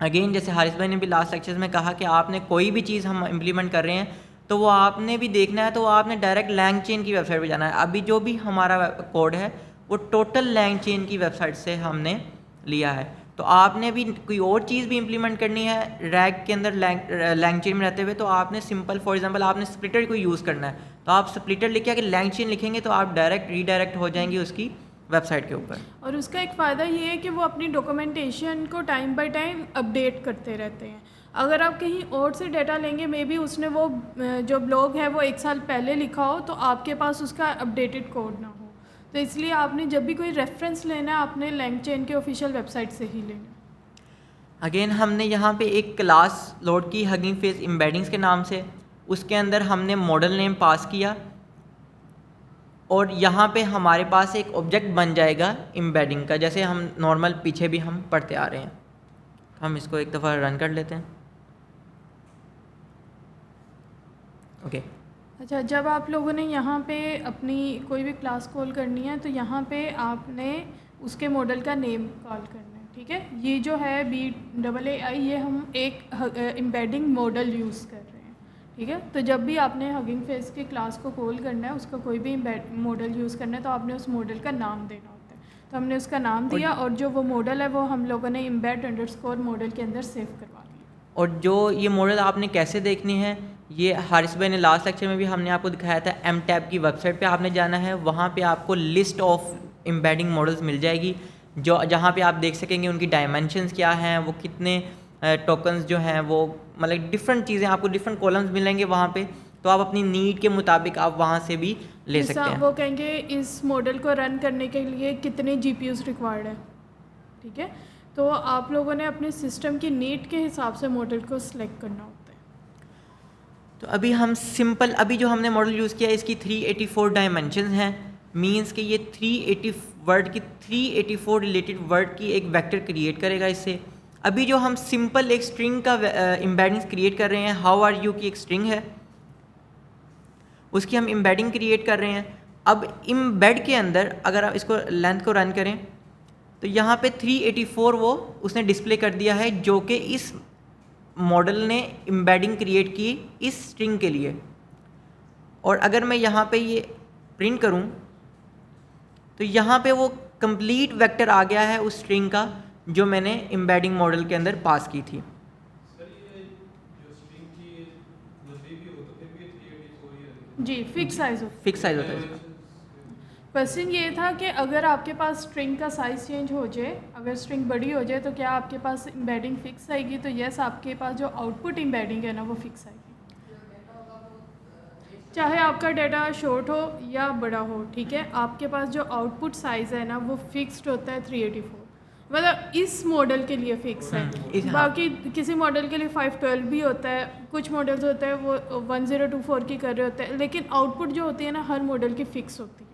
अगेन जैसे हारिस भाई ने भी लास्ट लेक्चर्स में कहा कि आपने कोई भी चीज़ हम इम्प्लीमेंट कर रहे हैं तो वो आपने भी देखना है, तो आपने डायरेक्ट लैंगचेन की वेबसाइट पे जाना है। अभी जो भी हमारा कोड है वो टोटल लैंगचेन की वेबसाइट से हमने लिया है। तो आपने भी कोई और चीज़ भी इम्प्लीमेंट करनी है रैग के अंदर लैंगचेन में रहते हुए, तो आपने सिंपल फॉर एग्जांपल आपने स्प्लिटर को यूज़ करना है, तो आप स्प्लिटर लिख के अगर लैंगचेन लिखेंगे तो आप डायरेक्ट रीडायरेक्ट हो जाएंगे उसकी वेबसाइट के ऊपर। और उसका एक फ़ायदा ये है कि वो अपनी डॉक्यूमेंटेशन को टाइम बाय टाइम अपडेट करते रहते हैं। अगर आप कहीं और से डाटा लेंगे, मे बी उसने वो जो ब्लॉग है वो 1 साल पहले लिखा हो, तो आपके पास उसका अपडेटेड कोड ना हो। तो इसलिए आपने जब भी कोई रेफरेंस लेना है, आपने लैंगचेन के ऑफिशियल वेबसाइट से ही लेना है। अगेन हमने यहाँ पे एक क्लास लोड की हगिंग फेस एम्बेडिंग्स के नाम से, उसके अंदर हमने मॉडल नेम पास किया, और यहाँ पे हमारे पास एक ऑब्जेक्ट बन जाएगा एम्बेडिंग का, जैसे हम नॉर्मल पीछे भी हम पढ़ते आ रहे हैं। हम इसको एक दफ़ा रन कर लेते हैं। ओके अच्छा, जब आप लोगों ने यहाँ पे अपनी कोई भी क्लास कॉल करनी है तो यहाँ पे आपने उसके मॉडल का नेम कॉल करना है, ठीक है। ये जो है BAAI, ये हम एक एम्बेडिंग मॉडल यूज़ कर रहे हैं, ठीक है। तो जब भी आपने हगिंग फेस की क्लास को कॉल करना है, उसका कोई भी मॉडल यूज़ करना है, तो आपने उस मॉडल का नाम देना होता है। तो हमने उसका नाम दिया, और जो वो मॉडल है वो हम लोगों ने embed_ मॉडल के अंदर सेव करवा दिया। और जो ये मॉडल आपने कैसे देखनी है, ये हारिस भाई ने लास्ट लेक्चर में भी हमने आपको दिखाया था। MTab की वेबसाइट पे आपने जाना है, वहाँ पे आपको लिस्ट ऑफ एम्बेडिंग मॉडल्स मिल जाएगी, जो जहाँ पे आप देख सकेंगे उनकी डायमेंशंस क्या हैं, वो कितने टोकन्स जो हैं, वो मतलब डिफरेंट चीज़ें आपको डिफरेंट कॉलम्स मिलेंगे वहाँ पे। तो आप अपनी नीड के मुताबिक आप वहाँ से भी ले सकते हैं। वो कहेंगे इस मॉडल को रन करने के लिए कितने GPUs रिक्वायर्ड है, ठीक है। तो आप लोगों ने अपने सिस्टम की नीड के हिसाब से मॉडल को सिलेक्ट करना होता है। तो अभी हम सिंपल, अभी जो हमने मॉडल यूज़ किया है इसकी 384 डायमेंशंस हैं, मींस कि ये 384 रिलेटेड वर्ड की एक वेक्टर क्रिएट करेगा इससे। अभी जो हम सिंपल एक स्ट्रिंग का एम्बेडिंग क्रिएट कर रहे हैं, हाउ आर यू की एक स्ट्रिंग है, उसकी हम एम्बेडिंग क्रिएट कर रहे हैं। अब एम्बेड के अंदर अगर आप इसको लेंथ को रन करें तो यहाँ पे 384 वो उसने डिस्प्ले कर दिया है, जो कि इस मॉडल ने एम्बेडिंग क्रिएट की इस स्ट्रिंग के लिए। और अगर मैं यहाँ पे ये प्रिंट करूँ तो यहाँ पे वो कंप्लीट वेक्टर आ गया है उस स्ट्रिंग का, जो मैंने एम्बेडिंग मॉडल के अंदर पास की थी। जी, फिक्स साइज होता है इसका। क्वेश्चन ये था कि अगर आपके पास स्ट्रिंग का साइज़ चेंज हो जाए, अगर स्ट्रिंग बड़ी हो जाए, तो क्या आपके पास एम्बेडिंग फिक्स आएगी? तो यस, आपके पास जो आउटपुट एम्बेडिंग है ना वो फिक्स आएगी, चाहे आपका डाटा शॉर्ट हो या बड़ा हो, ठीक है। आपके पास जो आउटपुट साइज़ है ना वो फिक्स्ड होता है 384, मतलब इस मॉडल के लिए फिक्स है। बाकी किसी मॉडल के लिए 512 भी होता है, कुछ मॉडल्स होते हैं वो 1024 की कर रहे होते हैं, लेकिन आउटपुट जो होती है ना हर मॉडल की फिक्स होती है।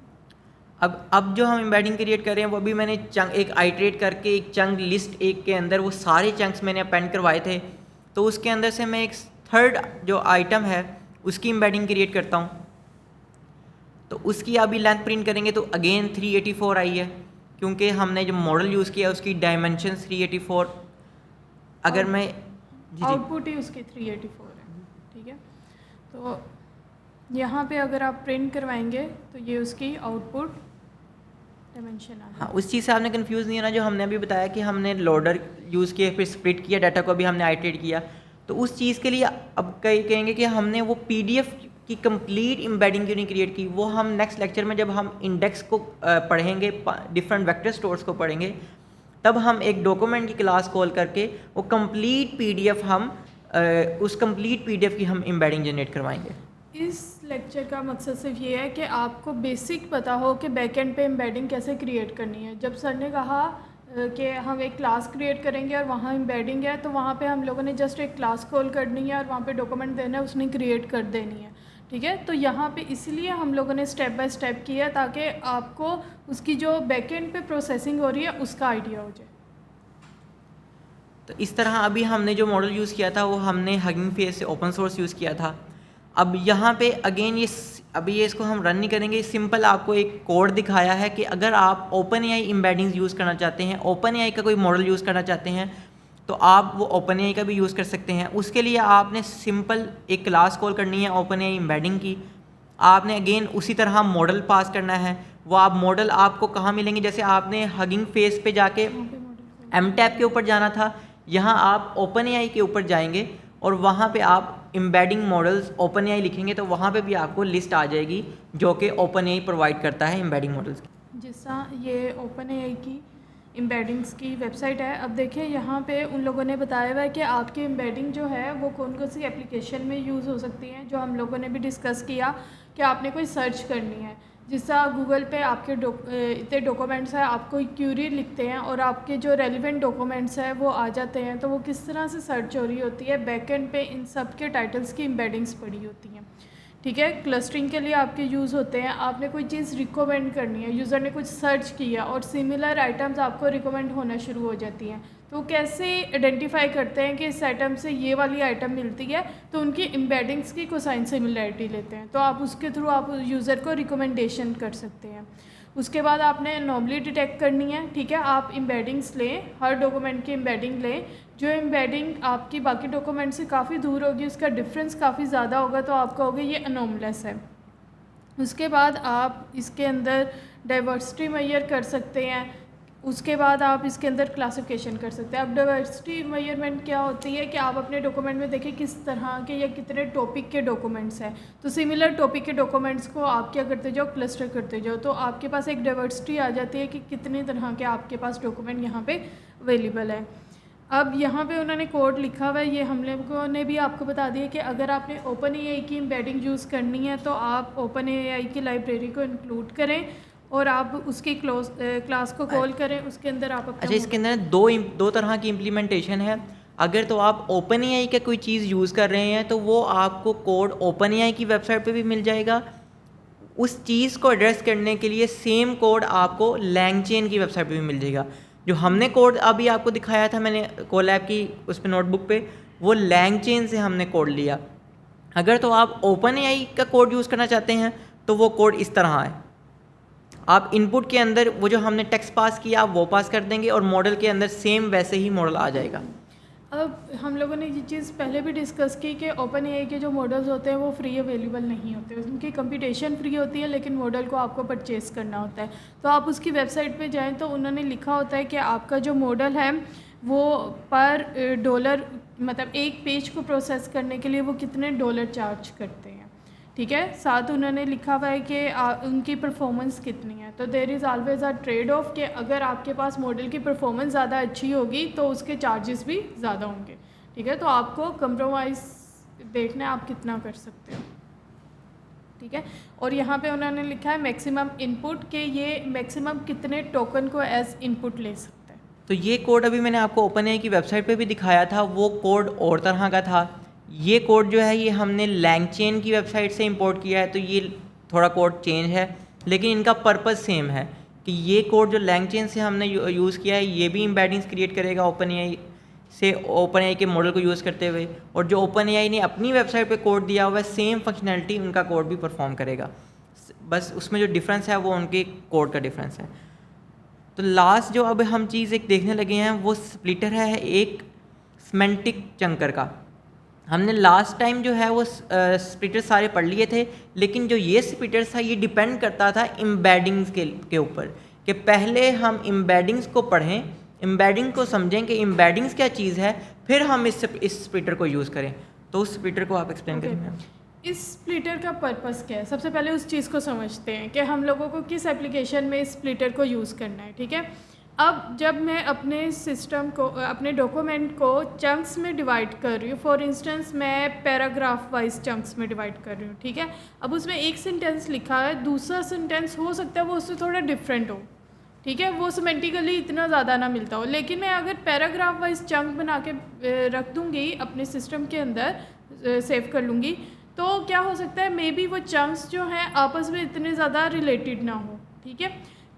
अब जो हम एम्बेडिंग क्रिएट कर रहे हैं वो भी मैंने चंक एक आइटरेट करके एक चंक लिस्ट एक के अंदर वो सारे चंक्स मैंने अपेंड करवाए थे, तो उसके अंदर से मैं एक थर्ड जो आइटम है उसकी एम्बेडिंग क्रिएट करता हूँ। तो उसकी अभी लेंथ प्रिंट करेंगे तो अगेन 384 आई है, क्योंकि हमने जो मॉडल यूज़ किया उसकी डायमेंशन 384। अगर मैं आउटपुट ही उसकी 384 है, ठीक है। तो यहाँ पे अगर आप प्रिंट करवाएंगे तो ये उसकी आउटपुट डायमेंशन आ। हाँ, उस चीज़ से आपने कंफ्यूज नहीं होना, जो हमने अभी बताया कि हमने लोडर यूज़ किया, फिर स्प्लिट किया डाटा को, अभी हमने आइटरेट किया। तो उस चीज़ के लिए अब कई कहेंगे कि हमने वो PDF कि कंप्लीट एम्बेडिंग क्यों नहीं क्रिएट की, वो हम नेक्स्ट लेक्चर में जब हम इंडेक्स को पढ़ेंगे, डिफरेंट वेक्टर स्टोर्स को पढ़ेंगे, तब हम एक डॉक्यूमेंट की क्लास कॉल करके वो कंप्लीट पीडीएफ हम उस कंप्लीट पीडीएफ की हम एम्बेडिंग जनरेट करवाएंगे। इस लेक्चर का मकसद सिर्फ ये है कि आपको बेसिक पता हो कि बैकएंड पे एम्बेडिंग कैसे क्रिएट करनी है। जब सर ने कहा कि हम एक क्लास क्रिएट करेंगे और वहाँ एम्बेडिंग है, तो वहाँ पे हम लोगों ने जस्ट एक क्लास कॉल करनी है और वहाँ पे डॉक्यूमेंट देना है, उसने क्रिएट कर देनी है, ठीक है। तो यहाँ पे इसलिए हम लोगों ने स्टेप बाय स्टेप किया ताकि आपको उसकी जो बैकएंड पे प्रोसेसिंग हो रही है उसका आइडिया हो जाए। तो इस तरह अभी हमने जो मॉडल यूज़ किया था वो हमने हगिंग फेस से ओपन सोर्स यूज़ किया था। अब यहाँ पे अगेन ये इसको हम रन नहीं करेंगे, सिंपल आपको एक कोड दिखाया है कि अगर आप ओपन एआई एम्बेडिंग्स यूज़ करना चाहते हैं, ओपन एआई का कोई मॉडल यूज़ करना चाहते हैं, तो आप वो ओपन एआई का भी यूज़ कर सकते हैं। उसके लिए आपने सिंपल एक क्लास कॉल करनी है ओपन एआई एम्बेडिंग की। आपने अगेन उसी तरह मॉडल पास करना है। वो आप मॉडल आपको कहाँ मिलेंगे, जैसे आपने हगिंग फेस पे जाके एमटैप के ऊपर जाना था, यहाँ आप ओपन एआई के ऊपर जाएंगे और वहाँ पे आप एम्बेडिंग मॉडल्स ओपन एआई लिखेंगे तो वहाँ पे भी आपको लिस्ट आ जाएगी जो कि ओपन एआई प्रोवाइड करता है एम्बेडिंग मॉडल्स की। जैसा ये ओपन एआई की एम्बेडिंग्स की वेबसाइट है। अब देखिए यहाँ पे उन लोगों ने बताया हुआ है कि आपकी एम्बेडिंग जो है वो कौन कौन सी एप्लीकेशन में यूज़ हो सकती है, जो हम लोगों ने भी डिस्कस किया कि आपने कोई सर्च करनी है। जिससे गूगल पे आपके इतने डॉक्यूमेंट्स हैं, आप कोई क्यूरी लिखते हैं और आपके जो रेलिवेंट डॉक्यूमेंट्स हैं वो आ जाते हैं, तो वो किस तरह से सर्च हो रही होती है, बैकएंड पे इन सब के टाइटल्स की एम्बेडिंग्स पड़ी होती हैं, ठीक है। क्लस्टरिंग के लिए आपके यूज़ होते हैं। आपने कोई चीज़ रिकमेंड करनी है, यूज़र ने कुछ सर्च किया और सिमिलर आइटम्स आपको रिकमेंड होना शुरू हो जाती हैं, तो कैसे आइडेंटिफाई करते हैं कि इस आइटम से ये वाली आइटम मिलती है, तो उनकी एम्बेडिंग्स की कोसाइन सिमिलरिटी लेते हैं, तो आप उसके थ्रू आप यूज़र को रिकमेंडेशन कर सकते हैं। उसके बाद आपने एनोमली डिटेक्ट करनी है, ठीक है। आप एम्बेडिंग्स लें, हर डॉक्यूमेंट की एम्बेडिंग लें, जो एम्बेडिंग आपकी बाकी डॉक्यूमेंट से काफ़ी दूर होगी, उसका डिफरेंस काफ़ी ज़्यादा होगा, तो आप कहोगे ये अनोमलेस है। उसके बाद आप इसके अंदर डाइवर्सिटी मेजर कर सकते हैं। उसके बाद आप इसके अंदर क्लासिफिकेशन कर सकते हैं। अब डाइवर्सिटी मेजरमेंट क्या होती है कि आप अपने डॉक्यूमेंट में देखें किस तरह के या कितने टॉपिक के डॉक्यूमेंट्स हैं, तो सिमिलर टॉपिक के डॉक्यूमेंट्स को आप क्या करते जाओ, क्लस्टर करते जाओ, तो आपके पास एक डाइवर्सिटी आ जाती है कि कितने तरह के आपके पास डॉक्यूमेंट यहाँ पे अवेलेबल है। अब यहाँ पे उन्होंने कोड लिखा हुआ है, ये हम लोगों ने भी आपको बता दिया कि अगर आपने ओपन एआई की एम्बेडिंग यूज़ करनी है तो आप ओपन एआई की लाइब्रेरी को इंक्लूड करें और आप उसकी क्लास को कॉल करें, उसके अंदर आप अच्छा, इसके अंदर दो तरह की इम्प्लीमेंटेशन है। अगर तो आप ओपन एआई का कोई चीज़ यूज़ कर रहे हैं तो वो आपको कोड ओपन एआई की वेबसाइट पे भी मिल जाएगा। उस चीज़ को एड्रेस करने के लिए सेम कोड आपको लैंगचेन की वेबसाइट पे भी मिल जाएगा। जो हमने कोड अभी आपको दिखाया था मैंने कोलैब की उस पर नोटबुक पे, वो लैंगचेन से हमने कोड लिया। अगर तो आप ओपन एआई का कोड यूज़ करना चाहते हैं तो वो कोड इस तरह है। आप इनपुट के अंदर वो जो हमने टेक्स्ट पास किया आप वो पास कर देंगे और मॉडल के अंदर सेम वैसे ही मॉडल आ जाएगा। अब हम लोगों ने ये चीज़ पहले भी डिस्कस की कि ओपन एआई के जो मॉडल्स होते हैं वो फ्री अवेलेबल नहीं होते, उनकी कंप्यूटेशन फ्री होती है लेकिन मॉडल को आपको परचेस करना होता है। तो आप उसकी वेबसाइट पे जाएं तो उन्होंने लिखा होता है कि आपका जो मॉडल है वो पर डॉलर, मतलब एक पेज को प्रोसेस करने के लिए वो कितने डॉलर चार्ज करते हैं, ठीक है। साथ उन्होंने लिखा हुआ है कि उनकी परफॉर्मेंस कितनी है। तो there is always a trade off कि अगर आपके पास मॉडल की परफॉर्मेंस ज़्यादा अच्छी होगी तो उसके चार्जेस भी ज़्यादा होंगे, ठीक है। तो आपको कंप्रोमाइज़ देखना है आप कितना कर सकते हो, ठीक है। और यहाँ पे उन्होंने लिखा है मैक्सिमम इनपुट के ये मैक्सिमम कितने टोकन को एज इनपुट ले सकता है। तो ये कोड अभी मैंने आपको ओपन एआई की वेबसाइट पे भी दिखाया था, वो कोड और तरह का था। ये कोड जो है ये हमने लैंगचेन की वेबसाइट से इंपोर्ट किया है, तो ये थोड़ा कोड चेंज है लेकिन इनका पर्पस सेम है कि ये कोड जो लैंगचेन से हमने यूज़ किया है ये भी एम्बेडिंग्स क्रिएट करेगा ओपन एआई से, ओपन एआई के मॉडल को यूज़ करते हुए, और जो ओपन एआई ने अपनी वेबसाइट पे कोड दिया हुआ है सेम फंक्शनैलिटी उनका कोड भी परफॉर्म करेगा, बस उसमें जो डिफरेंस है वो उनके कोड का डिफरेंस है। तो लास्ट जो अब हम चीज़ एक देखने लगे हैं वो स्प्लिटर है एक सिमेंटिक चंकर का। हमने लास्ट टाइम जो है वो स्प्लिटर सारे पढ़ लिए थे, लेकिन जो ये स्प्लिटर था ये डिपेंड करता था एम्बेडिंग्स के ऊपर कि पहले हम एम्बेडिंग्स को पढ़ें, एम्बेडिंग को समझें कि एम्बेडिंग्स क्या चीज़ है, फिर हम इस स्प्लिटर को यूज़ करें। तो उस स्प्लिटर को आप एक्सप्लेन करेंगे। इस स्प्लिटर का पर्पस क्या है, सबसे पहले उस चीज़ को समझते हैं कि हम लोगों को किस एप्लीकेशन में इस स्प्लिटर को यूज़ करना है। ठीक है, अब जब मैं अपने सिस्टम को, अपने डॉक्यूमेंट को चंक्स में डिवाइड कर रही हूँ, फॉर इंस्टेंस मैं पैराग्राफ वाइज चंक्स में डिवाइड कर रही हूँ। ठीक है, अब उसमें एक सेंटेंस लिखा है, दूसरा सेंटेंस हो सकता है वो उससे थोड़ा डिफरेंट हो। ठीक है, वो सिमेंटिकली इतना ज़्यादा ना मिलता हो, लेकिन मैं अगर पैराग्राफ वाइज चंक बना के रख दूँगी अपने सिस्टम के अंदर, सेव कर लूँगी, तो क्या हो सकता है मे बी वो चंक्स जो हैं आपस में इतने ज़्यादा रिलेटेड ना हो। ठीक है,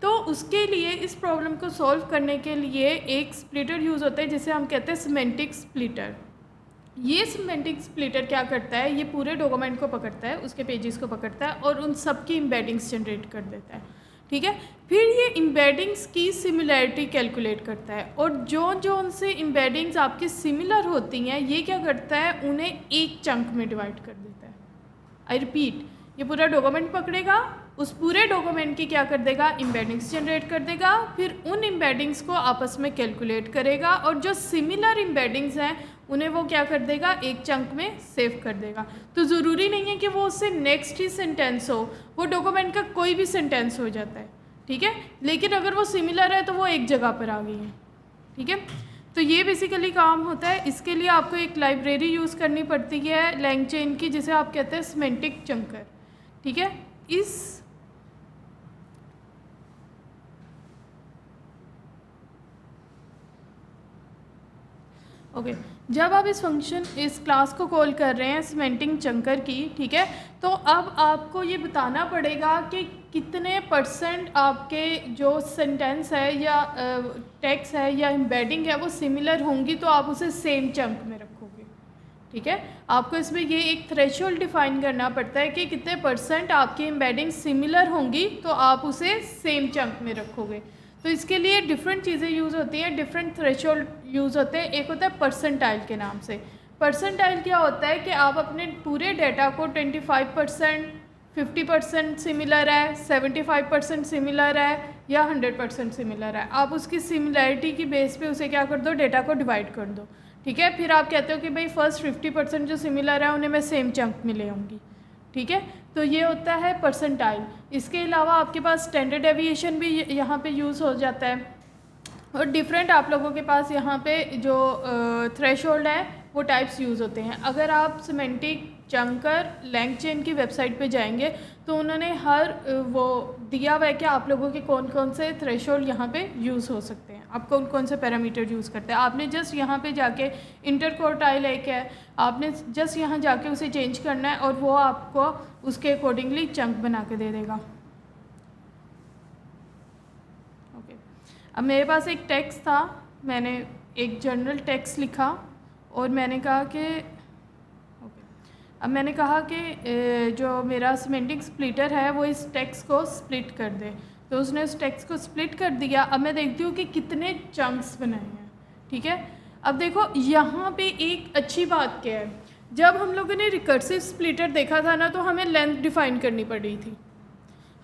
तो उसके लिए, इस प्रॉब्लम को सॉल्व करने के लिए एक स्प्लिटर यूज़ होता है जिसे हम कहते हैं सिमेंटिक स्प्लिटर। ये सिमेंटिक स्प्लिटर क्या करता है, ये पूरे डॉक्यूमेंट को पकड़ता है, उसके पेजेस को पकड़ता है और उन सब की एम्बेडिंग्स जनरेट कर देता है। ठीक है, फिर ये एम्बेडिंग्स की सिमिलैरिटी कैलकुलेट करता है और जो उनसे एम्बेडिंग्स आपकी सिमिलर होती हैं ये क्या करता है, उन्हें एक चंक में डिवाइड कर देता है। आई रिपीट, ये पूरा डॉक्यूमेंट पकड़ेगा, उस पूरे डॉक्यूमेंट की क्या कर देगा, एम्बेडिंग्स जनरेट कर देगा, फिर उन एम्बेडिंग्स को आपस में कैलकुलेट करेगा और जो सिमिलर एम्बेडिंग्स हैं उन्हें वो क्या कर देगा, एक चंक में सेव कर देगा। तो ज़रूरी नहीं है कि वो उससे नेक्स्ट ही सेंटेंस हो, वो डॉक्यूमेंट का कोई भी सेंटेंस हो जाता है। ठीक है, लेकिन अगर वो सिमिलर है तो वो एक जगह पर आ गई है। ठीक है, तो ये बेसिकली काम होता है। इसके लिए आपको एक लाइब्रेरी यूज़ करनी पड़ती है LangChain की, जिसे आप कहते हैं सिमेंटिक चंकर। ठीक है, ओके जब आप इस क्लास को कॉल कर रहे हैं सिमेंटिक चंकर की, ठीक है, तो अब आपको ये बताना पड़ेगा कि कितने % आपके जो सेंटेंस है या टेक्स्ट है या एम्बेडिंग है वो सिमिलर होंगी, तो आप उसे सेम चंक में रखोगे। ठीक है, आपको इसमें ये एक थ्रेशोल्ड डिफाइन करना पड़ता है कि कितने % आपकी एम्बेडिंग सिमिलर होंगी तो आप उसे सेम चंक में रखोगे। तो इसके लिए डिफरेंट चीज़ें यूज़ होती हैं, डिफरेंट थ्रेशोल्ड यूज़ होते हैं। एक होता है परसेंटाइल के नाम से। परसेंटाइल क्या होता है कि आप अपने पूरे डेटा को 25%, 50% सिमिलर है, 75% सिमिलर है या 100% सिमिलर है, आप उसकी सिमिलैरिटी की बेस पे उसे क्या कर दो, डेटा को डिवाइड कर दो। ठीक है, फिर आप कहते हो कि भाई फर्स्ट 50% जो सिमिलर है उन्हें मैं सेम चंक में ले आऊँगी। ठीक है, तो ये होता है परसेंटाइल। इसके अलावा आपके पास स्टैंडर्ड डेविएशन भी यहाँ पे यूज़ हो जाता है और डिफरेंट आप लोगों के पास यहाँ पे जो थ्रेशोल्ड है वो टाइप्स यूज़ होते हैं। अगर आप सिमेंटिक चंकर LangChain की वेबसाइट पे जाएंगे तो उन्होंने हर वो दिया हुआ है कि आप लोगों के कौन कौन से थ्रेशोल्ड यहाँ पे यूज़ हो सकते हैं, आप कौन कौन से पैरामीटर यूज़ करते हैं। आपने जस्ट यहाँ पे जाके इंटरक्वार्टाइल एक है, आपने जस्ट यहाँ जाके उसे चेंज करना है और वो आपको उसके अकॉर्डिंगली चंक बना के दे देगा। ओके, अब मेरे पास एक टेक्स्ट था, मैंने एक जनरल टेक्स्ट लिखा और मैंने कहा कि अब मैंने कहा कि जो मेरा सिमेंटिक स्प्लिटर है वो इस टेक्स्ट को स्प्लिट कर दे, तो उसने उस टेक्स्ट को स्प्लिट कर दिया। अब मैं देखती हूँ कि कितने चंक्स बनाए हैं। ठीक है, अब देखो यहाँ पे एक अच्छी बात क्या है, जब हम लोगों ने रिकर्सिव स्प्लिटर देखा था ना तो हमें लेंथ डिफ़ाइन करनी पड़ी थी,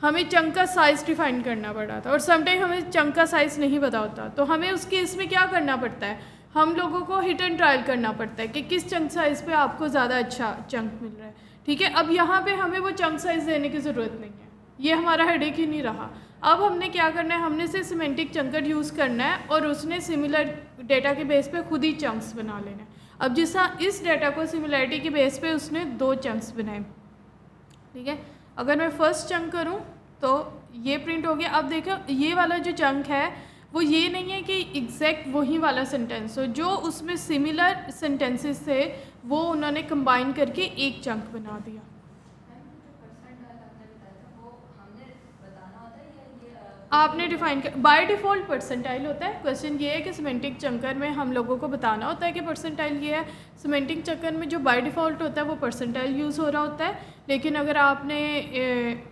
हमें चंक का साइज़ डिफ़ाइन करना पड़ा था और समटाइम हमें चंक का साइज़ नहीं पता होता, तो हमें उस केस में क्या करना पड़ता है, हम लोगों को हिट एंड ट्रायल करना पड़ता है कि किस चंक साइज़ पे आपको ज़्यादा अच्छा चंक मिल रहा है। ठीक है, अब यहाँ पे हमें वो चंक साइज़ देने की ज़रूरत नहीं है, ये हमारा हेडेक ही नहीं रहा। अब हमने क्या करना है, हमने सिर्फ सिमेंटिक चंकर यूज़ करना है और उसने सिमिलर डेटा के बेस पे खुद ही चंक्स बना लेना है। अब जैसा इस डेटा को सिमिलैरिटी के बेस पे उसने 2 चंक्स बनाए। ठीक है, अगर मैं फर्स्ट चंक करूँ तो ये प्रिंट हो गया। अब देखो ये वाला जो चंक है वो ये नहीं है कि एग्जैक्ट वही वाला सेंटेंस हो, जो उसमें सिमिलर सेंटेंसेस थे वो उन्होंने कंबाइन करके एक चंक बना दिया। आपने डिफाइन कर, बाय डिफ़ॉल्ट परसेंटाइल होता है। क्वेश्चन ये है कि सिमेंटिक चंकर में हम लोगों को बताना होता है कि परसेंटाइल ये है। सिमेंटिक चंकर में जो बाय डिफ़ॉल्ट होता है वो परसेंटाइल यूज़ हो रहा होता है, लेकिन अगर आपने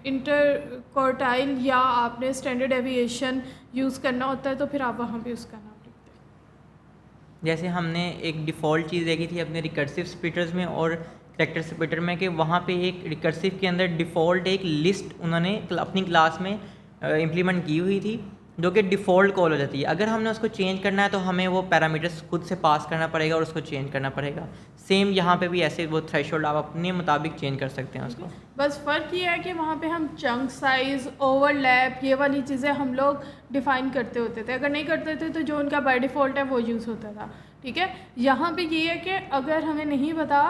इंटरक्वार्टाइल या आपने स्टैंडर्ड डेविएशन यूज़ करना होता है तो फिर आप वहाँ पे उसका नाम लिखते हैं। जैसे हमने एक डिफ़ॉल्ट चीज़ देखी थी अपने रिकर्सिव स्प्लिटर्स में और कैरेक्टर स्प्लिटर में कि वहाँ पे एक रिकर्सिव के अंदर डिफ़ॉल्ट एक लिस्ट उन्होंने अपनी क्लास में इम्प्लीमेंट की हुई थी जो कि डिफ़ॉल्ट कॉल हो जाती है। अगर हमने उसको चेंज करना है तो हमें वो पैरामीटर्स खुद से पास करना पड़ेगा और उसको चेंज करना पड़ेगा। सेम यहाँ पे भी ऐसे वो थ्रेशोल्ड आप अपने मुताबिक चेंज कर सकते हैं उसको। बस फ़र्क ये है कि वहाँ पे हम चंक साइज़, ओवरलैप, ये वाली चीज़ें हम लोग डिफ़ाइन करते होते थे। अगर नहीं करते थे तो जो उनका बाय डिफ़ॉल्ट है वो यूज़ होता था, ठीक है। यहाँ पे ये है कि अगर हमें नहीं पता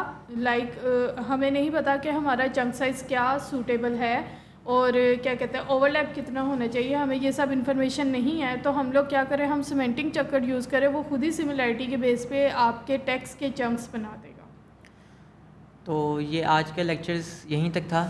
हमें नहीं पता कि हमारा चंक साइज़ क्या सूटेबल है और क्या कहते हैं ओवरलैप कितना होना चाहिए, हमें ये सब इन्फॉर्मेशन नहीं है, तो हम लोग क्या करें, हम सीमेंटिंग चक्कर यूज़ करें, वो खुद ही सिमिलैरिटी के बेस पे आपके टेक्स्ट के चंक्स बना देगा। तो ये आज का लेक्चर्स यहीं तक था।